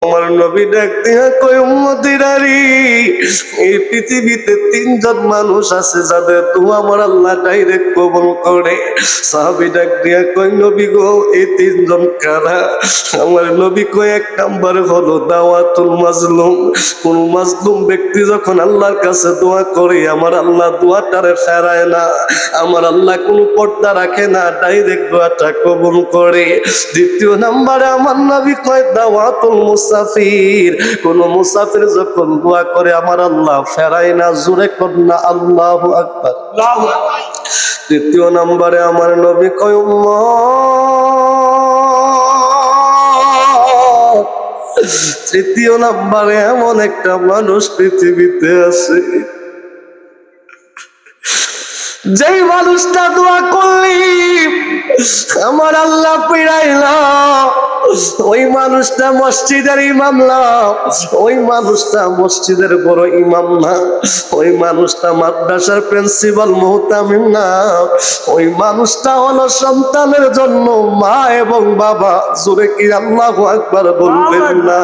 আমার নবী ডাক দিয়া কই উম্মতিরারি, এই পৃথিবীতে তিনজন মানুষ আছে যাদের দোয়া আমার আল্লাহ ডাইরেক্ট কবুল করে। সাহাবী ডাক দিয়া কই নবী গো, এই তিনজন কারা? আমার নবী কই এক নাম্বার হলো দাওয়াতুল মাজলুম। কোন মাজলুম ব্যক্তি যখন আল্লাহর কাছে দোয়া করে আমার আল্লাহ দোয়াটারে ফেরায় না, আমার আল্লাহ কোনো পর্দা রাখে না, ডাইরেক্ট দোয়াটা কবুল করে। দ্বিতীয় নাম্বারে আমার নবী কয় দাওয়াতুল মুসাফির। কোন মুসাফির যখন দোয়া করে আমার আল্লাহ ফেরায় না, জোরে কর না আল্লাহু আকবার। তৃতীয় নাম্বারে আমার নবী কয় উম্মত। তৃতীয় নাম্বারে এমন একটা মানুষ পৃথিবীতে আছে, যেই মানুষটা দোয়া করলি আমার আল্লাহ পিড়াইলা, ওই মানুষটা মসজিদের ইমাম না, ওই মানুষটা মসজিদের বড় ইমাম না, ওই মানুষটা মাদ্রাসার প্রিন্সিপাল মুহতামিম না, ওই মানুষটা হলো সন্তানের জন্য মা এবং বাবা। জোরে কি আল্লাহু আকবার বলবেন না?